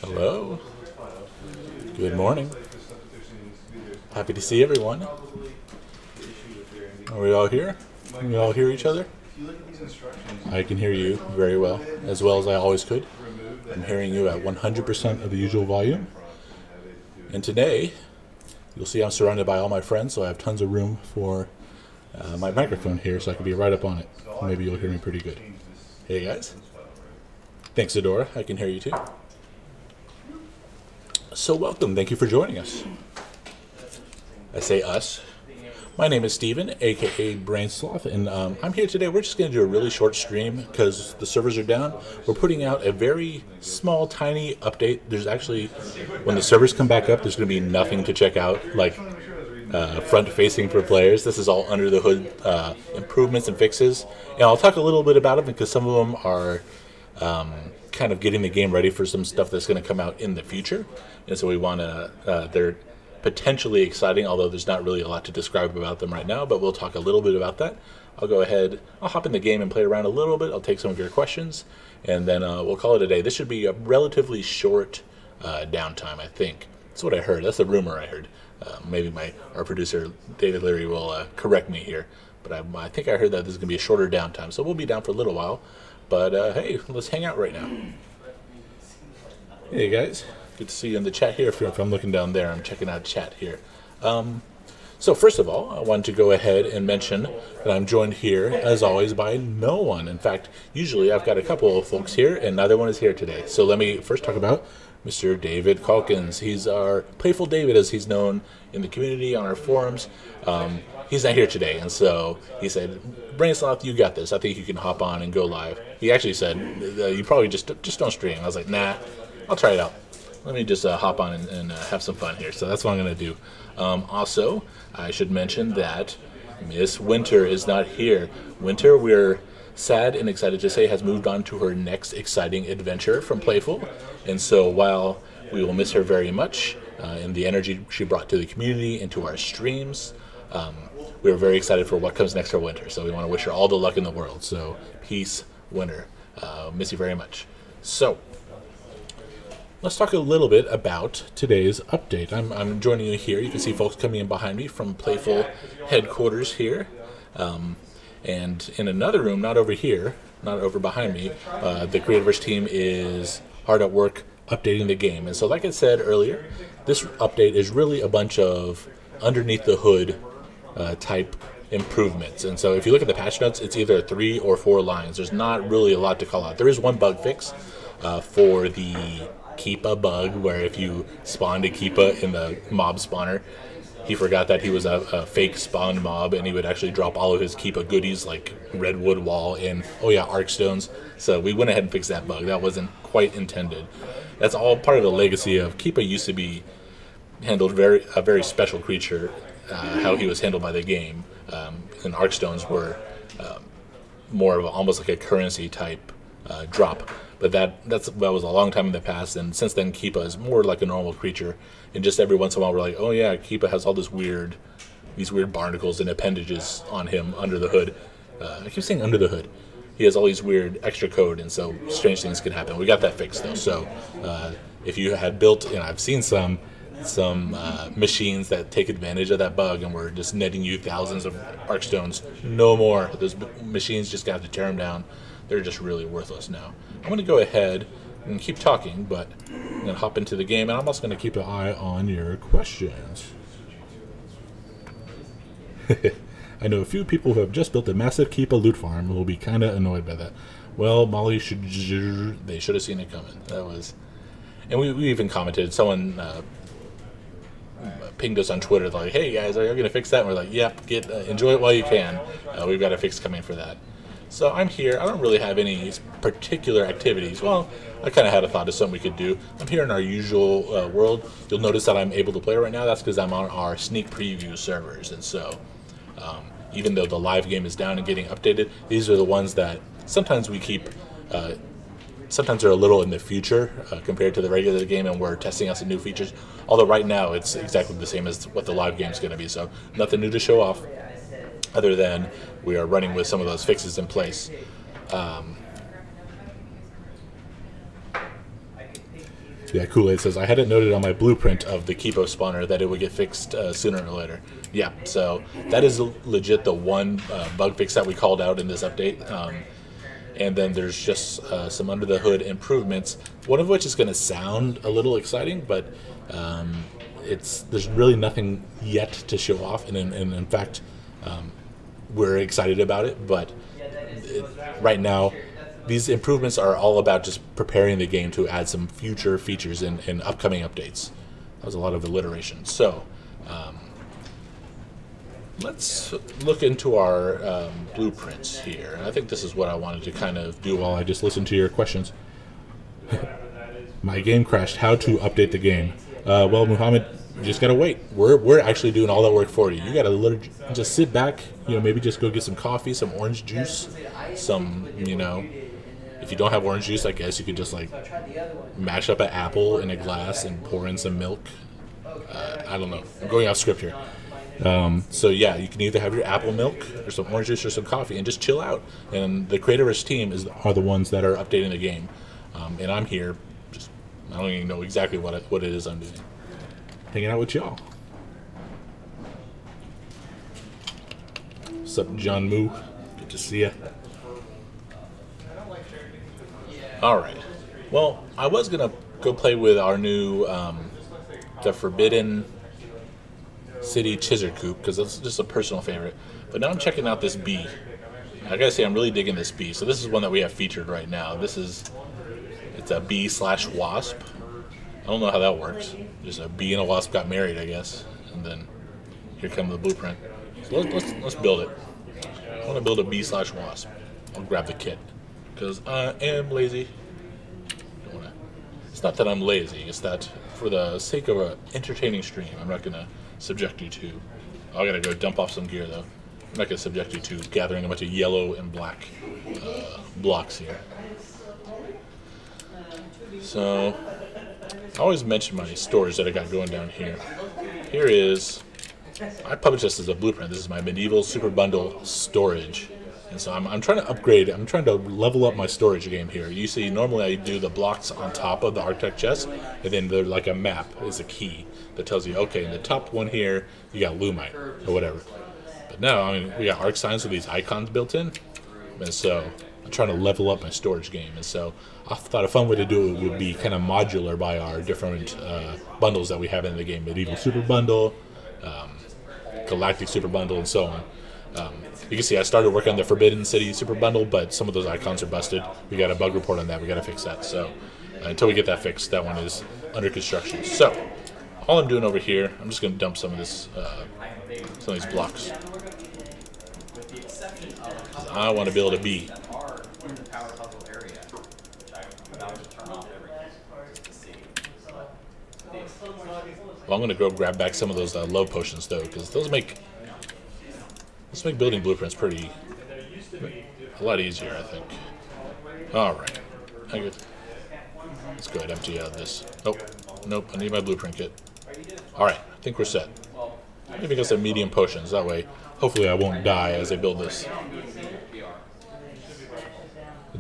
Hello. Good morning. Happy to see everyone. Are we all here? Can we all hear each other? I can hear you very well as I always could. I'm hearing you at 100% of the usual volume. And today, you'll see I'm surrounded by all my friends, so I have tons of room for my microphone here, so I can be right up on it. Maybe you'll hear me pretty good. Hey guys. Thanks, Adora. I can hear you too. So welcome. Thank you for joining us. I say us. My name is Steven, aka Brainsloth, and I'm here today. We're just going to do a really short stream because the servers are down. We're putting out a very small, tiny update. There's actually, when the servers come back up, there's going to be nothing to check out, like front-facing for players. This is all under-the-hood improvements and fixes. And I'll talk a little bit about it because some of them are kind of getting the game ready for some stuff that's going to come out in the future. And so we want to, they're potentially exciting, although there's not really a lot to describe about them right now, but we'll talk a little bit about that. I'll go ahead, I'll hop in the game and play around a little bit. I'll take some of your questions, and then we'll call it a day. This should be a relatively short downtime, I think. That's what I heard. That's the rumor I heard. Maybe our producer, David Leary, will correct me here, but I think I heard that this is going to be a shorter downtime, so we'll be down for a little while. But hey, let's hang out right now. Hey guys, good to see you in the chat here. If I'm looking down there, I'm checking out chat here. So first of all, I wanted to go ahead and mention that I'm joined here, as always, by no one. In fact, usually I've got a couple of folks here, and neither one is here today. So let me first talk about Mr. David Calkins. He's our Playful David, as he's known in the community, on our forums. He's not here today, and so he said, Brainsloth, you got this. I think you can hop on and go live. He actually said, you probably just don't stream. I was like, nah, I'll try it out. Let me just hop on and have some fun here. So that's what I'm going to do. Also, I should mention that Miss Winter is not here. Winter, we're sad and excited to say, has moved on to her next exciting adventure from Playful. And so while we will miss her very much and the energy she brought to the community and to our streams, we're very excited for what comes next for Winter. So we want to wish her all the luck in the world. So peace, Winter. Miss you very much. So let's talk a little bit about today's update. I'm joining you here. You can see folks coming in behind me from Playful headquarters here. And in another room, not over here, not over behind me, the Creativerse team is hard at work updating the game. And so like I said earlier, this update is really a bunch of underneath the hood type improvements. And so if you look at the patch notes, it's either 3 or 4 lines. There's not really a lot to call out. There is one bug fix for the Keepa bug, where if you spawned a Keepa in the mob spawner, he forgot that he was a fake spawned mob, and he would actually drop all of his Keepa goodies like redwood wall and, oh yeah, arc stones. So we went ahead and fixed that bug. That wasn't quite intended. That's all part of the legacy of Keepa. Used to be handled a very special creature, how he was handled by the game, and arc stones were more of almost like a currency type drop. But that was a long time in the past, and since then Keepa is more like a normal creature. And just every once in a while we're like, oh yeah, Keepa has all these weird barnacles and appendages on him under the hood. I keep saying under the hood. He has all these weird extra code, and so strange things can happen. We got that fixed though. So if you had built, and I've seen some machines that take advantage of that bug and we're just netting you thousands of arc stones, no more. Those machines just got to tear them down. They're just really worthless now. I'm going to go ahead and keep talking, but I'm going to hop into the game, and I'm also going to keep an eye on your questions. I know a few people who have just built a massive Keepa loot farm who will be kind of annoyed by that. Well, Molly they should have seen it coming. That was, and we even commented. Someone pinged us on Twitter like, "Hey guys, are you going to fix that?" And we're like, "Yep, enjoy it while you can. We've got a fix coming for that." So I'm here. I don't really have any particular activities. Well, I kind of had a thought of something we could do. I'm here in our usual world. You'll notice that I'm able to play right now. That's because I'm on our sneak preview servers. And so even though the live game is down and getting updated, these are the ones that sometimes we keep. Sometimes they're a little in the future compared to the regular game, and we're testing out some new features. Although right now it's exactly the same as what the live game is going to be. So nothing new to show off, other than we are running with some of those fixes in place. Yeah, Kool-Aid says, I had it noted on my blueprint of the Kipo spawner that it would get fixed sooner or later. Yeah, so that is legit the one bug fix that we called out in this update. And then there's just some under-the-hood improvements, one of which is going to sound a little exciting, but there's really nothing yet to show off. And in fact, we're excited about it, but right now, these improvements are all about just preparing the game to add some future features in upcoming updates. That was a lot of alliteration. So, let's look into our blueprints here. I think this is what I wanted to kind of do while I just listened to your questions. My game crashed. How to update the game? Well, Muhammad, you just gotta wait. We're actually doing all that work for you. You gotta just sit back. Maybe just go get some coffee, some orange juice, some If you don't have orange juice, I guess you could just like mash up an apple in a glass and pour in some milk. I don't know. I'm going off script here. So yeah, you can either have your apple milk or some orange juice or some coffee and just chill out. And the Creativerse team are the ones that are updating the game. And I'm here. I don't even know exactly what it is I'm doing. Hanging out with y'all. What's up, John Moo? Good to see ya. All right. Well, I was gonna go play with our new the Forbidden City Chizard Coop because it's just a personal favorite. But now I'm checking out this bee. I gotta say, I'm really digging this bee. So this is one that we have featured right now. It's a bee/wasp. I don't know how that works. Just a bee and a wasp got married, I guess. And then here comes the blueprint. So let's build it. I want to build a bee/wasp. I'll grab the kit because I am lazy. It's not that I'm lazy. It's that for the sake of an entertaining stream, I'm not gonna subject you to. I gotta go dump off some gear though. I'm not gonna subject you to gathering a bunch of yellow and black blocks here. So I always mention my storage that I got going down here. Here is, I published this as a blueprint. This is my medieval super bundle storage. And so I'm trying to upgrade, I'm trying to level up my storage game here. You see, normally I do the blocks on top of the architect chest, and then there's like a map is a key that tells you, okay, in the top one here, you got Lumite, or whatever. But now, we got arc signs with these icons built in, and so I'm trying to level up my storage game. And so I thought a fun way to do it would be kind of modular by our different bundles that we have in the game. Medieval Super Bundle, Galactic Super Bundle, and so on. You can see I started working on the Forbidden City Super Bundle, but some of those icons are busted. We got a bug report on that. We got to fix that. So until we get that fixed, that one is under construction. So all I'm doing over here, I'm just going to dump some of this, some of these blocks. I want to build a bee. Well, I'm going to go grab back some of those love potions though, because those make building blueprints a lot easier, I think. All right, let's go ahead and empty out this. Nope, I need my blueprint kit. All right, I think we're set. Maybe get some medium potions. That way, hopefully I won't die as I build this.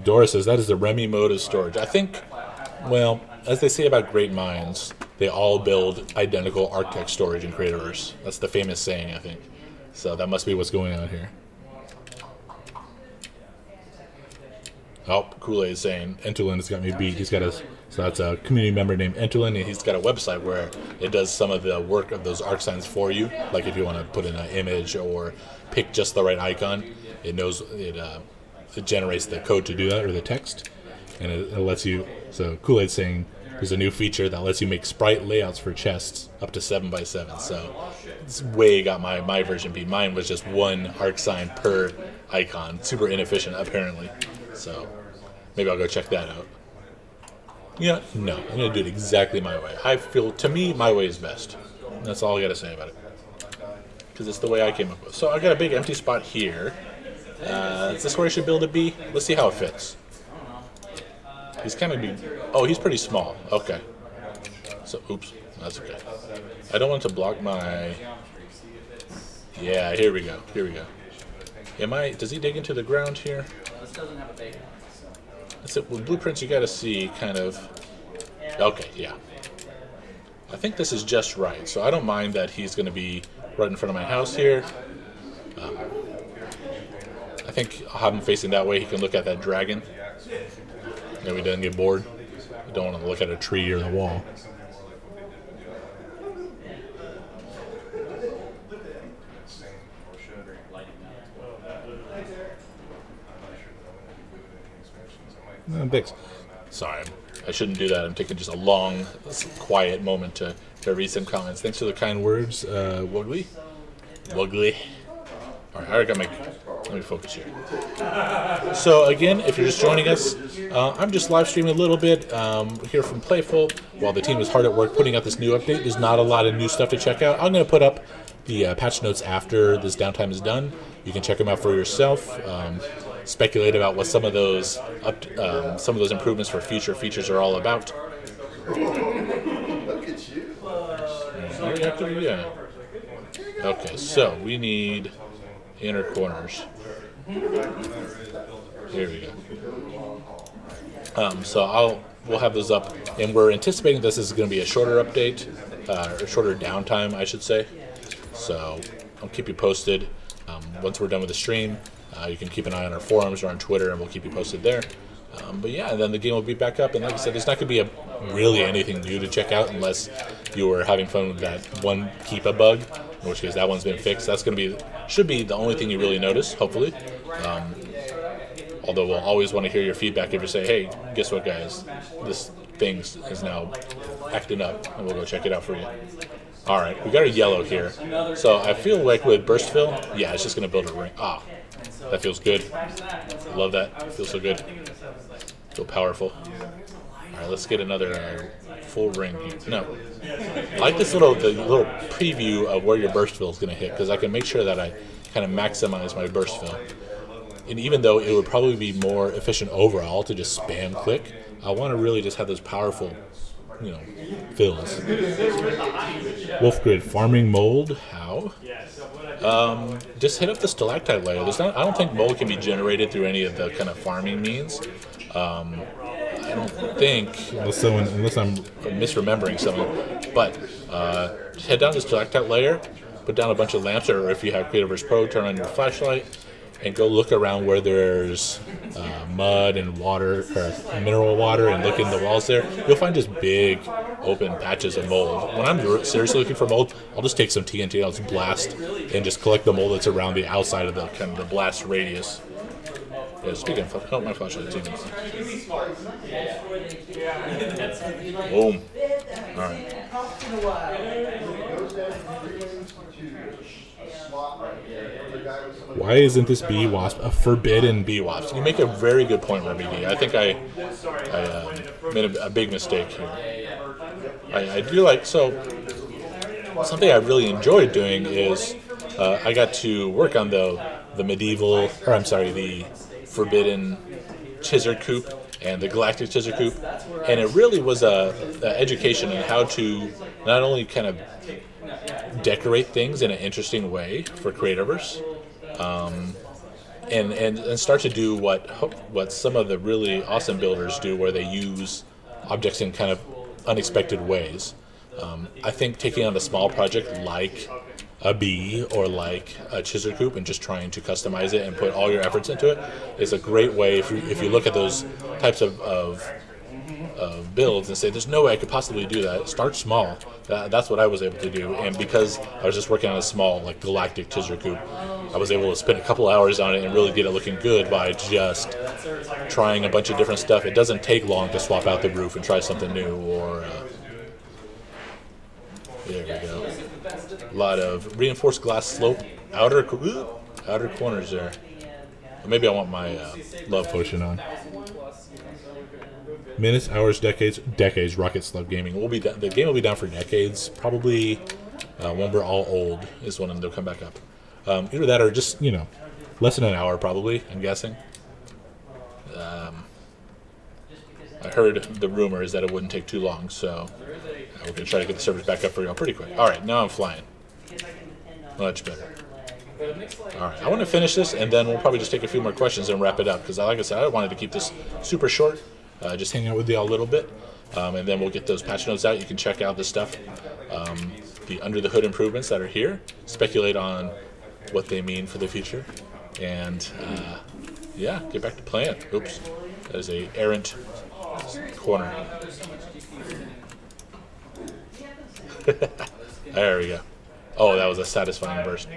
Dora says that is the Remy mode of storage. I think, well, as they say about great minds, they all build identical architect storage in Creativerse. That's the famous saying, I think. So that must be what's going on here. Oh, Kool-Aid is saying Entulin has got me beat. He's got so that's a community member named Entulin, and he's got a website where it does some of the work of those arc signs for you. Like if you want to put in an image or pick just the right icon, it generates the code to do that, or the text, and it lets you. So Kool-Aid's saying there's a new feature that lets you make sprite layouts for chests up to 7x7. So it's way got my version beat. Mine was just one arc sign per icon. Super inefficient, apparently. So maybe I'll go check that out. Yeah, no, I'm going to do it exactly my way. I feel, to me, my way is best. That's all I got to say about it. Because it's the way I came up with. So I got a big empty spot here. Is this where I should build a bee? Let's see how it fits. He's kind of big. Oh, he's pretty small. Okay. So, oops. That's okay. I don't want to block my... Yeah, here we go. Here we go. Does he dig into the ground here? That's it. With blueprints, you got to see kind of Okay, yeah. I think this is just right, so I don't mind that he's going to be right in front of my house here. I think I'll have him facing that way. He can look at that dragon. Maybe he doesn't get bored. You don't want to look at a tree or the wall. Bix. Sorry, I shouldn't do that. I'm taking just a long, quiet moment to read some comments. Thanks for the kind words, Wuggly. Wuggly. All right, I already got my... Let me focus here. So again, if you're just joining us, I'm just live streaming a little bit here from Playful while the team is hard at work putting out this new update. There's not a lot of new stuff to check out. I'm going to put up the patch notes after this downtime is done. You can check them out for yourself. Speculate about what some of those improvements for future features are all about. Yeah. Okay, so we need inner corners. Here we go. So we'll have those up, and we're anticipating this is going to be a shorter update, or shorter downtime, I should say. So I'll keep you posted once we're done with the stream. You can keep an eye on our forums or on Twitter, and we'll keep you posted there. But yeah, and then the game will be back up. And like I said, there's not going to be really anything new to check out unless you were having fun with that one Keepa bug, in which case that one's been fixed. That's going to should be the only thing you really notice, hopefully. Although we'll always want to hear your feedback if you say, hey, guess what, guys? This thing is now acting up, and we'll go check it out for you. All right, we got a yellow here. So I feel like with burst fill, yeah, it's just going to build a ring. Ah. That feels good. I love that. It feels so good. Feel powerful. All right, let's get another full ring here. No, I like this little preview of where your burst fill is going to hit, because I can make sure that I kind of maximize my burst fill. And even though it would probably be more efficient overall to just spam click, I want to really just have those powerful, fills. Wolfgrid farming mold. How? Just hit up the stalactite layer. I don't think mold can be generated through any of the kind of farming means. I don't think, unless I'm misremembering something. But head down to the stalactite layer, put down a bunch of lamps, or if you have Creativerse Pro, turn on your flashlight, and go look around where there's mud and water, or mineral water, and look in the walls there. You'll find just big open patches of mold. When I'm seriously looking for mold, I'll just take some TNT, I'll just blast, and just collect the mold that's around the outside of the kind of the blast radius. Yeah, speaking of, my flashlight too. Boom. All right. Why isn't this bee wasp a forbidden bee wasp? You make a very good point, RBD. I think I made a big mistake here. I do like, so something I really enjoyed doing is I got to work on the forbidden Chizard Coop and the Galactic Chizard Coop, and it really was a education on how to not only kind of decorate things in an interesting way for Creativerse, and start to do what some of the really awesome builders do, where they use objects in kind of unexpected ways. I think taking on a small project like a bee or like a Chizard Coop and just trying to customize it and put all your efforts into it is a great way, if you look at those types of builds and say, there's no way I could possibly do that. Start small. That's what I was able to do, and because I was just working on a small, like, Galactic Chizard Coop, I was able to spend a couple hours on it and really get it looking good by just trying a bunch of different stuff. It doesn't take long to swap out the roof and try something new, or there we go. A lot of reinforced glass slope outer corners there. Or maybe I want my love potion on. Minutes, hours, decades. Rocket Slug Gaming. The game will be down for decades. Probably when we're all old is when they'll come back up. Either that or just less than an hour, probably. I'm guessing. I heard the rumor is that it wouldn't take too long, so we're gonna try to get the servers back up for you all pretty quick. All right, now I'm flying. Much better. All right, I want to finish this, and then we'll probably just take a few more questions and wrap it up, because like I said, I wanted to keep this super short, just hang out with you all a little bit. And then we'll get those patch notes out. You can check out the stuff, the under the hood improvements that are here, speculate on what they mean for the future, and yeah, get back to playing. Oops, that is a errant corner. There we go. Oh, that was a satisfying burst.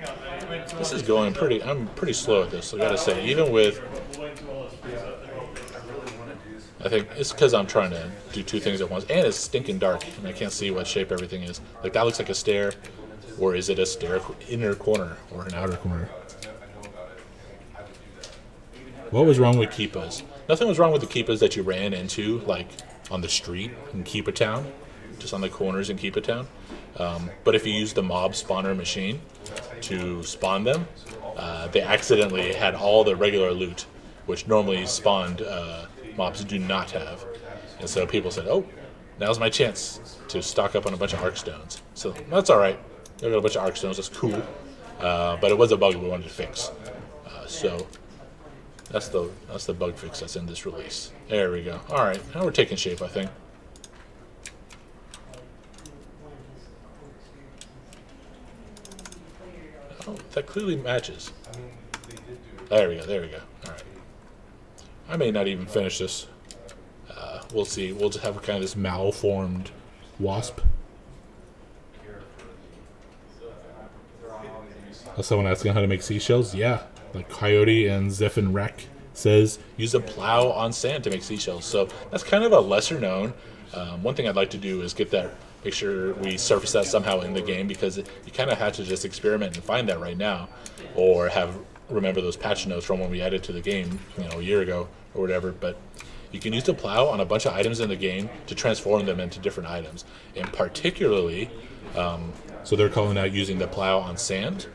This is going pretty, I'm pretty slow at this, I gotta say. Even with, I think it's because I'm trying to do two things at once. And it's stinking dark, and I can't see what shape everything is. Like, that looks like a stair, or is it a stair inner corner, or an outer corner? What was wrong with Keepas? Nothing was wrong with the Keepas that you ran into, like, on the street in Keepa Town, just on the corners in Keepa Town. But if you use the mob spawner machine to spawn them, they accidentally had all the regular loot, which normally spawned mobs do not have. And so people said, oh, now's my chance to stock up on a bunch of arc stones. So that's all right. They got a bunch of arc stones. That's cool. But it was a bug we wanted to fix. So that's the bug fix that's in this release. There we go. All right, now we're taking shape, I think. Oh, that clearly matches. There we go. There we go. All right. I may not even finish this. We'll see. We'll just have kind of this malformed wasp. Someone asking how to make seashells? Yeah. Like Coyote and Zephin Rek says, use a plow on sand to make seashells. So that's kind of a lesser known. One thing I'd like to do is get that, make sure we surface that somehow in the game, because you kind of have to just experiment and find that right now, or remember those patch notes from when we added to the game, a year ago or whatever. But you can use the plow on a bunch of items in the game to transform them into different items, and particularly, so they're calling out using the plow on sand.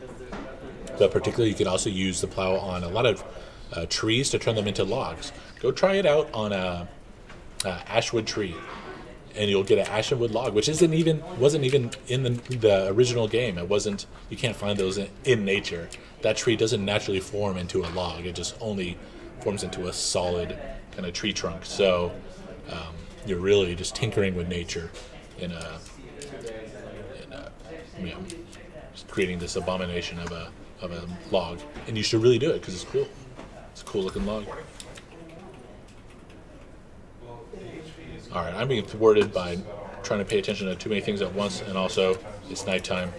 But particularly, you can also use the plow on a lot of trees to turn them into logs. Go try it out on a ashwood tree, and you'll get an ashwood log, which wasn't even in the original game. It wasn't. You can't find those in nature. That tree doesn't naturally form into a log. It just only forms into a solid kind of tree trunk. So you're really just tinkering with nature in just creating this abomination of a log, and you should really do it because it's cool. It's a cool looking log. Alright, I'm being thwarted by trying to pay attention to too many things at once, and also it's nighttime.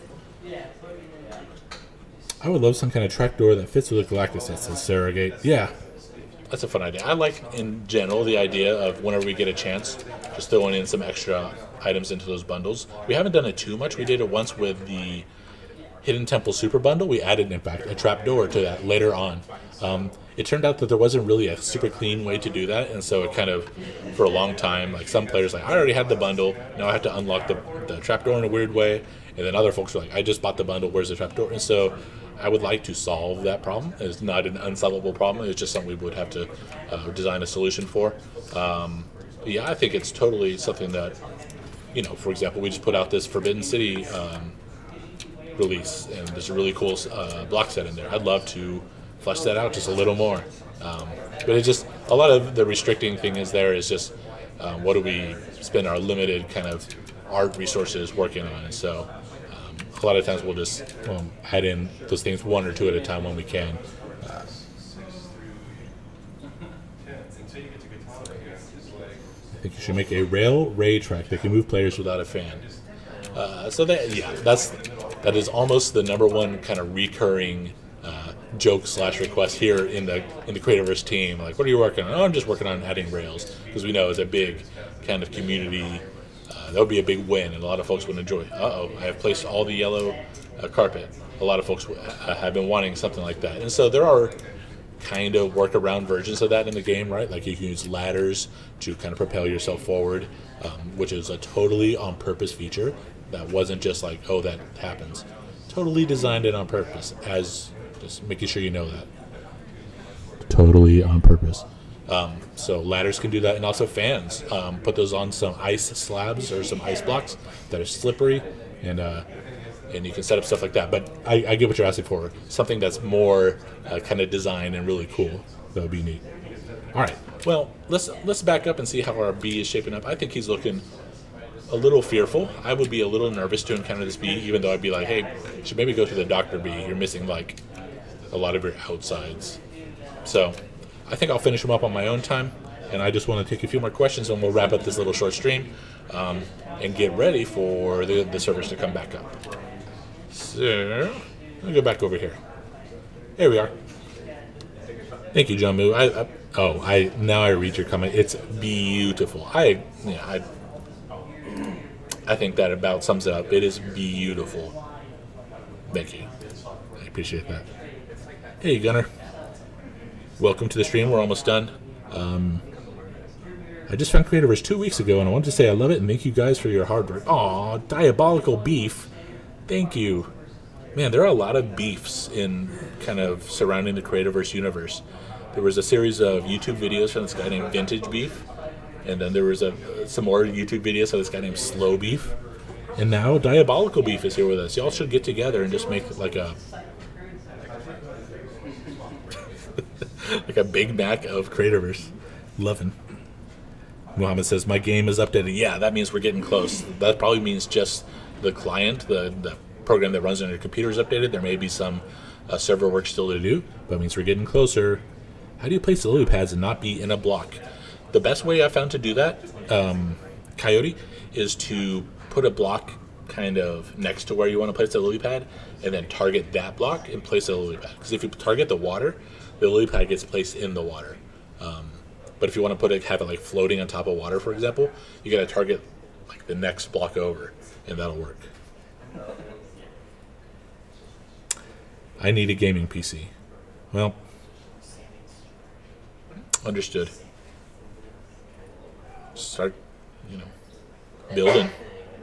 I would love some kind of trapdoor that fits with the Galactus, that says Surrogate. Yeah, that's a fun idea. I like, in general, the idea of whenever we get a chance, just throwing in some extra items into those bundles. We haven't done it too much. We did it once with the Hidden Temple Super Bundle. We added, in fact, a trapdoor to that later on. It turned out that there wasn't really a super clean way to do that, and so it kind of, for a long time, like some players like, I already had the bundle, now I have to unlock the trapdoor in a weird way, and then other folks were like, I just bought the bundle, where's the trapdoor? And so I would like to solve that problem. It's not an unsolvable problem, it's just something we would have to design a solution for. Yeah, I think it's totally something that, for example, we just put out this Forbidden City release, and there's a really cool block set in there. I'd love to flesh that out just a little more, but it's just a lot of the restricting thing is just what do we spend our limited kind of art resources working on. And so a lot of times we'll just add in those things one or two at a time when we can. I think you should make a rail track that can move players without a fan. So that is almost the #1 kind of recurring joke / request here in the Creativerse team. Like, what are you working on? Oh, I'm just working on adding rails, because we know it's a big kind of community. That would be a big win, and a lot of folks would enjoy. I have placed all the yellow carpet. A lot of folks have been wanting something like that, and so there are kind of workaround versions of that in the game, right? Like, you can use ladders to kind of propel yourself forward, which is a totally on purpose feature. That wasn't just like, oh, that happens. Totally designed it on purpose, as just making sure you know that. Totally on purpose. So ladders can do that, and also fans. Put those on some ice slabs or some ice blocks that are slippery, and you can set up stuff like that. But I get what you're asking for. Something that's more kind of designed and really cool. That would be neat. All right. Well, let's back up and see how our bee is shaping up. I think he's looking a little fearful. I would be a little nervous to encounter this bee, even though I'd be like, hey, you should maybe go to the doctor, bee. You're missing like a lot of your outsides. So I think I'll finish him up on my own time, and I just want to take a few more questions, and we'll wrap up this little short stream and get ready for the servers to come back up. So let me go back over here. Here we are. Thank you, John Moo. Now I read your comment. It's beautiful. I think that about sums it up. It is beautiful. Thank you. I appreciate that. Hey, Gunnar. Welcome to the stream. We're almost done. I just found Creativerse 2 weeks ago, and I wanted to say I love it and thank you guys for your hard work. Aw, Diabolical Beef. Thank you. Man, there are a lot of beefs in kind of surrounding the Creativerse universe. There was a series of YouTube videos from this guy named Vintage Beef, and then there was some more YouTube videos of this guy named Slow Beef, and now Diabolical Beef is here with us. Y'all should get together and just make like a like a Big Mac of Creativerse. Lovin'. Muhammad says, my game is updated. Yeah, that means we're getting close. That probably means just the client, the program that runs on your computer is updated. There may be some server work still to do, but it means we're getting closer. How do you place the lily pads and not be in a block? The best way I found to do that, Coyote, is to put a block kind of next to where you want to place the lily pad and then target that block and place the lily pad. Because if you target the water, the lily pad gets placed in the water. But if you want to put it, have it like floating on top of water, for example, you got to target like the next block over, and that'll work. I need a gaming PC. Well, understood. Start, building.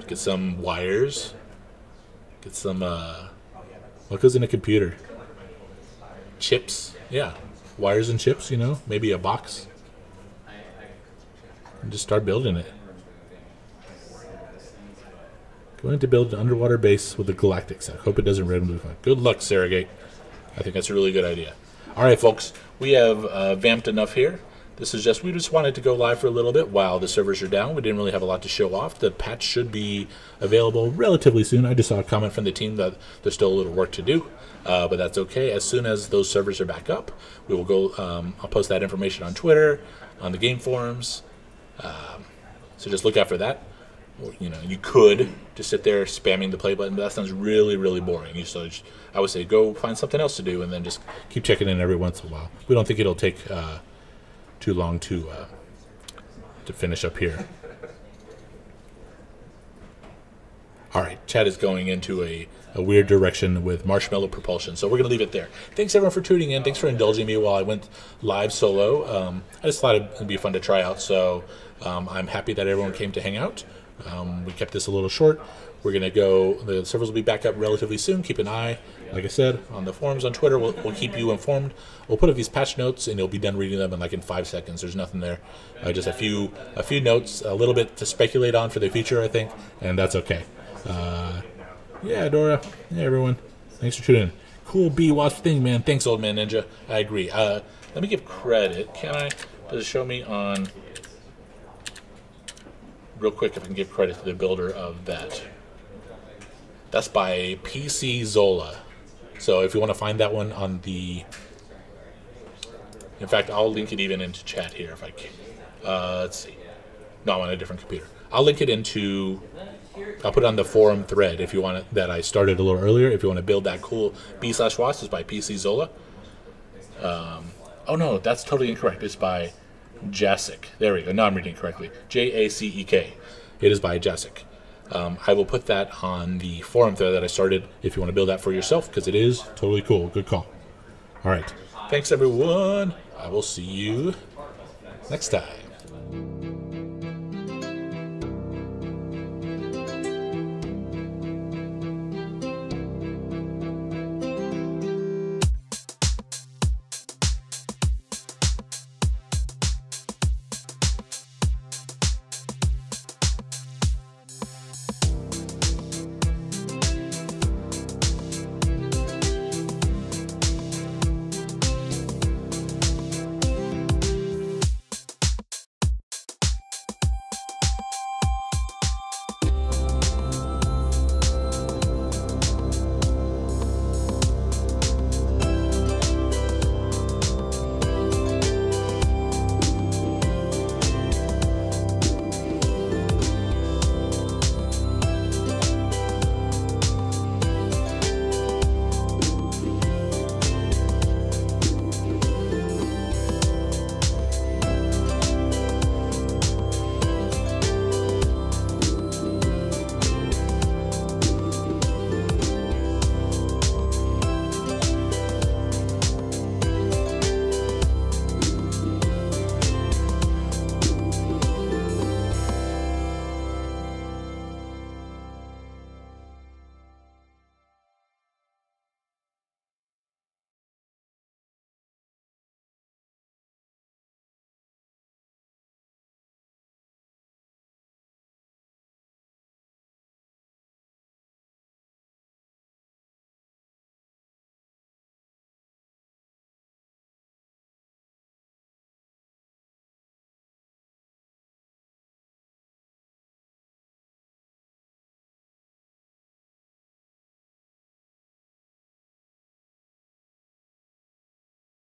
Get some wires. Get some, what goes in a computer? Chips. Yeah. Wires and chips, maybe a box. And just start building it. Going to build an underwater base with a galactic set. Hope it doesn't randomly find. Good luck, Saragate. I think that's a really good idea. All right, folks. We have vamped enough here. This is we just wanted to go live for a little bit while the servers are down. We didn't really have a lot to show off. The patch should be available relatively soon. I just saw a comment from the team that there's still a little work to do, but that's okay. As soon as those servers are back up, we will go. I'll post that information on Twitter, on the game forums. So just look out for that. You could just sit there spamming the play button, but that sounds really, really boring. I would say go find something else to do and then just keep checking in every once in a while. We don't think it'll take too long to finish up here. All right, chat is going into a weird direction with marshmallow propulsion, so we're going to leave it there. Thanks, everyone, for tuning in. Thanks for indulging me while I went live solo. I just thought it'd be fun to try out, so I'm happy that everyone came to hang out. We kept this a little short. We're going to go, the servers will be back up relatively soon. Keep an eye, like I said, on the forums on Twitter. We'll keep you informed. We'll put up these patch notes, and you'll be done reading them in 5 seconds. There's nothing there. Just a few notes, a little bit to speculate on for the future, I think, and that's okay. Yeah, Dora. Yeah, everyone. Thanks for tuning in. Cool bee wasp thing, man. Thanks, Old Man Ninja. I agree. Let me give credit. Can I? Does it show me on... Real quick, if I can give credit to the builder of that. That's by PC Zola. So if you want to find that one on the... In fact, I'll link it even into chat here if I can. Let's see. No, I'm on a different computer. I'll link it into... I'll put it on the forum thread if you want it, that I started a little earlier. If you want to build that cool B/wasp, it's by PC Zola. Oh no, that's totally incorrect. It's by Jacek. There we go. Now I'm reading it correctly. Jacek. It is by Jacek. I will put that on the forum thread that I started if you want to build that for yourself, because it is totally cool. Good call. All right. Thanks, everyone. I will see you next time.